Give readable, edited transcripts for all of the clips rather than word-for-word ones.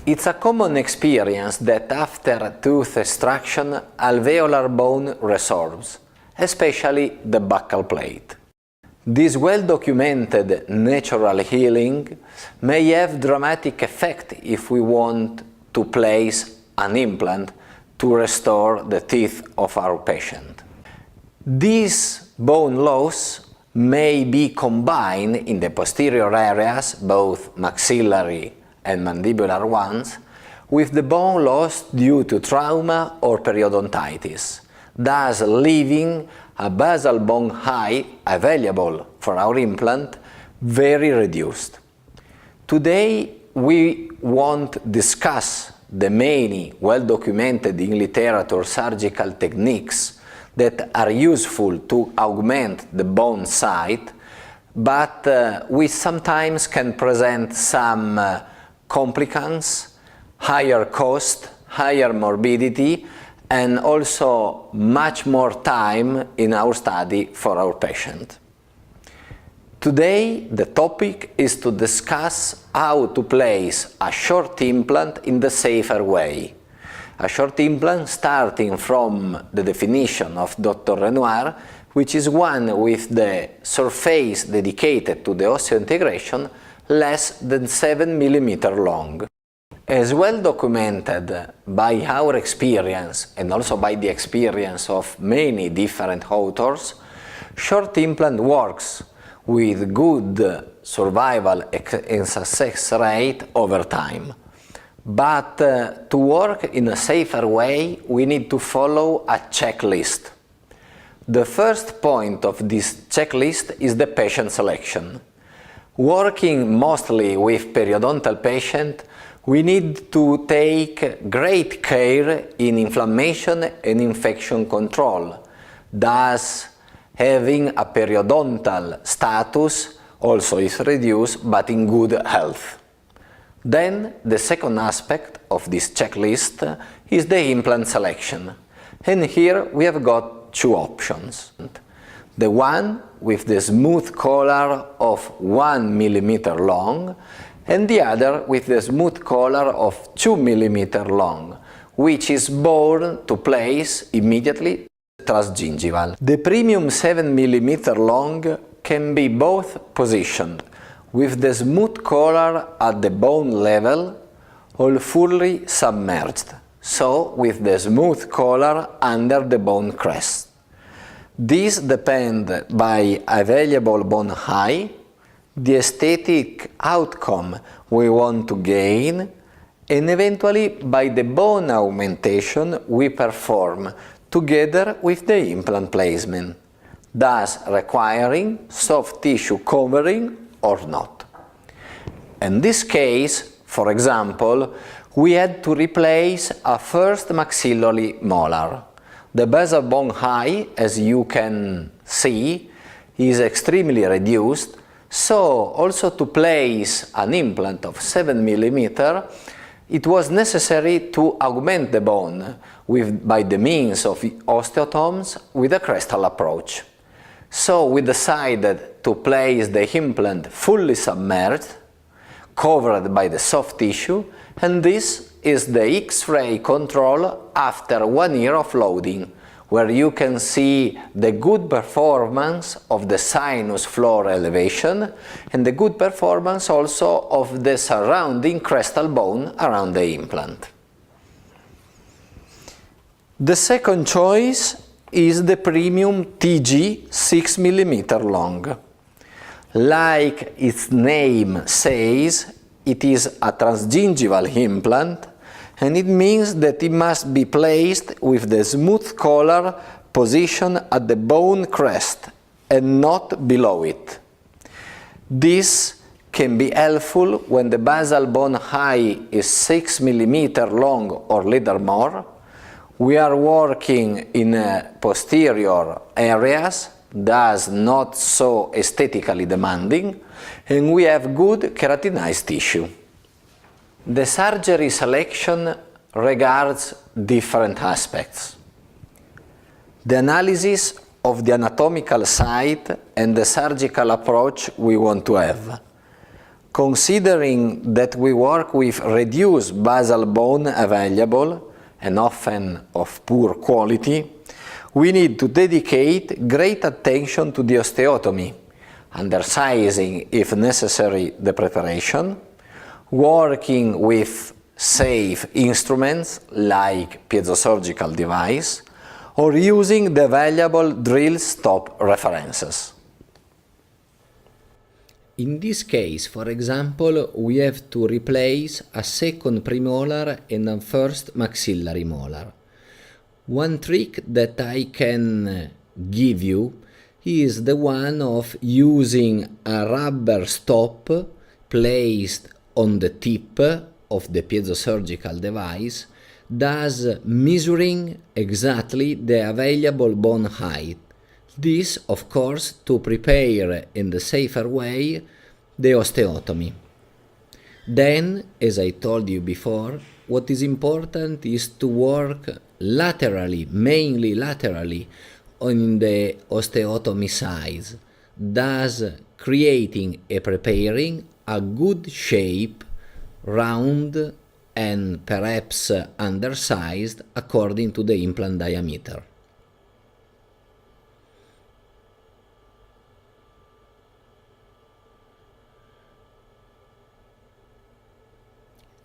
It's a common experience that after tooth extraction, alveolar bone resorbs, especially the buccal plate. This well-documented natural healing may have dramatic effect if we want to place an implant to restore the teeth of our patient. This bone loss may be combined in the posterior areas, both maxillary and mandibular ones, with the bone loss due to trauma or periodontitis, thus leaving a basal bone height available for our implant very reduced. Today we won't discuss the many well-documented in literature surgical techniques that are useful to augment the bone height, but we sometimes can present some complications, higher cost, higher morbidity, and also much more time in our study for our patient. Today the topic is to discuss how to place a short implant in the safer way. A short implant starting from the definition of Dr. Renoir, which is one with the surface dedicated to the osseointegration less than 7 mm long. As well documented by our experience and also by the experience of many different authors, short implant works with good survival and success rate over time. But to work in a safer way, we need to follow a checklist. The first point of this checklist is the patient selection. Working mostly with periodontal patients, we need to take great care in inflammation and infection control, thus having a periodontal status also is reduced but in good health. Then the second aspect of this checklist is the implant selection, and here we have got two options. The one with the smooth collar of 1 mm long, and the other with the smooth collar of 2 mm long, which is born to place immediately transgingival. The premium 7 mm long can be both positioned with the smooth collar at the bone level or fully submerged, so with the smooth collar under the bone crest. This depends by available bone height, the aesthetic outcome we want to gain, and eventually by the bone augmentation we perform together with the implant placement, thus requiring soft tissue covering or not. In this case, for example, we had to replace a first maxillary molar. The basal bone height, as you can see, is extremely reduced, so also to place an implant of 7 mm, it was necessary to augment the bone by the means of osteotomes with a crestal approach. So we decided to place the implant fully submerged, covered by the soft tissue, and this is the X-ray control after 1 year of loading, where you can see the good performance of the sinus floor elevation and the good performance also of the surrounding crestal bone around the implant. The second choice is the premium TG 6 mm long. Like its name says, it is a transgingival implant, and it means that it must be placed with the smooth collar positioned at the bone crest and not below it. This can be helpful when the basal bone height is 6 mm long or little more. We are working in posterior areas, thus not so aesthetically demanding, and we have good keratinized tissue. The surgery selection regards different aspects. The analysis of the anatomical site and the surgical approach we want to have. Considering that we work with reduced basal bone available and often of poor quality, we need to dedicate great attention to the osteotomy, undersizing if necessary the preparation, working with safe instruments like piezosurgical device, or using the available drill stop references. In this case, for example, we have to replace a second premolar and a first maxillary molar. One trick that I can give you is the one of using a rubber stop placed on the tip of the piezosurgical device, thus measuring exactly the available bone height. This, of course, to prepare in the safer way the osteotomy. Then, as I told you before, what is important is to work laterally, mainly laterally, on the osteotomy size, thus creating and preparing a good shape, round and perhaps undersized according to the implant diameter.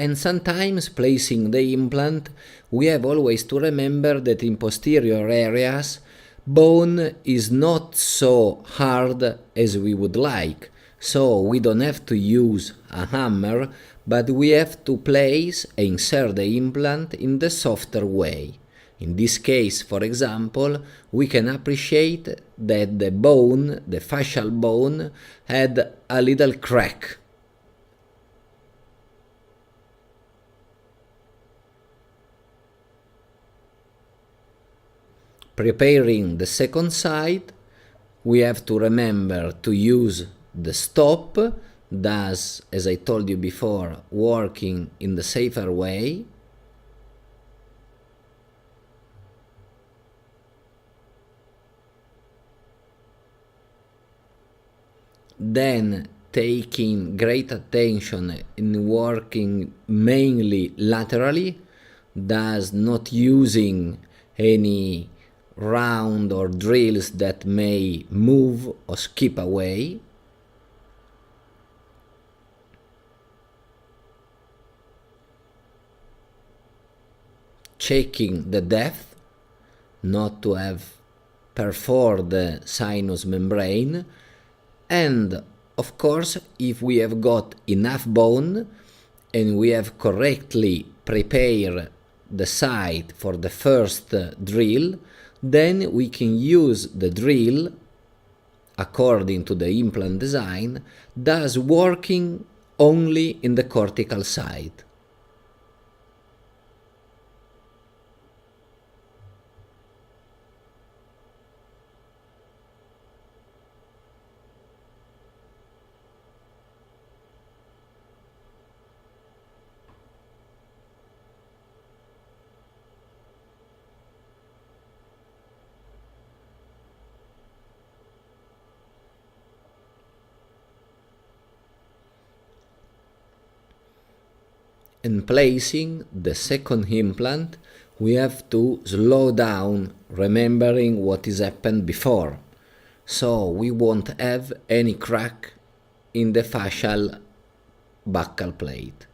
And sometimes placing the implant, we have always to remember that in posterior areas, bone is not so hard as we would like. So we don't have to use a hammer, but we have to place and insert the implant in the softer way. In this case, for example, we can appreciate that the bone, the fascial bone, had a little crack. Preparing the second side, we have to remember to use the stop, thus, as I told you before, working in the safer way. Then taking great attention in working mainly laterally, thus not using any round or drills that may move or skip away. Checking the depth, not to have perfored the sinus membrane, and of course, if we have got enough bone and we have correctly prepared the site for the first drill, then we can use the drill according to the implant design, thus working only in the cortical side. In placing the second implant, we have to slow down, remembering what has happened before. So we won't have any crack in the fascial buccal plate.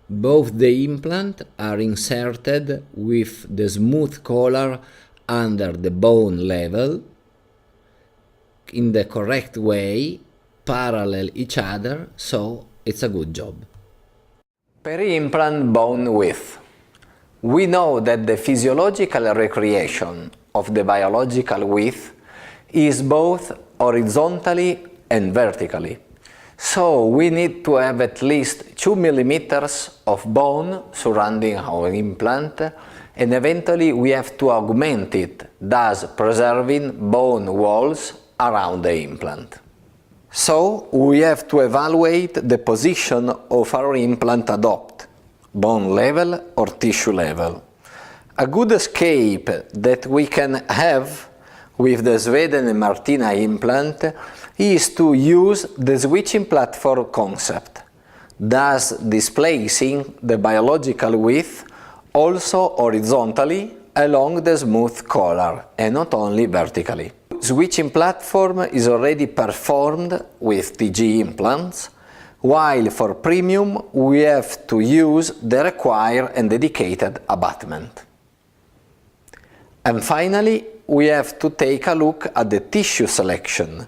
Both the implant are inserted with the smooth collar under the bone level, in the correct way, parallel each other, so it's a good job. Peri-implant bone width. We know that the physiological recreation of the biological width is both horizontally and vertically. So we need to have at least 2 millimeters of bone surrounding our implant, and eventually we have to augment it, thus preserving bone walls around the implant. So we have to evaluate the position of our implant adopt, bone level or tissue level. A good escape that we can have with the Sweden and Martina implant is to use the switching platform concept, thus displacing the biological width also horizontally along the smooth collar and not only vertically. Switching platform is already performed with TG implants, while for premium we have to use the required and dedicated abutment. And finally, we have to take a look at the tissue selection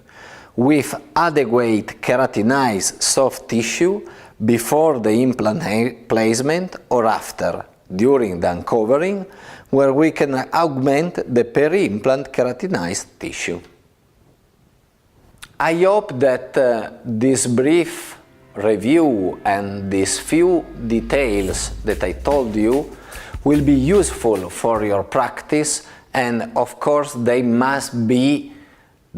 with adequate keratinized soft tissue before the implant placement or after, during the uncovering, where we can augment the peri-implant keratinized tissue. I hope that this brief review and these few details that I told you will be useful for your practice, and of course they must be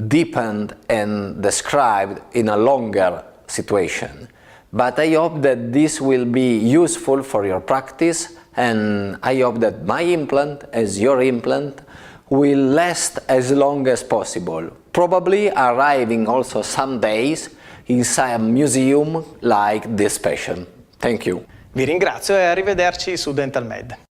deepened and described in a longer situation. But I hope that this will be useful for your practice, and I hope that my implant, as your implant, will last as long as possible, probably arriving also some days inside a museum like this patient. Thank you. Vi ringrazio e arrivederci su Dental Med.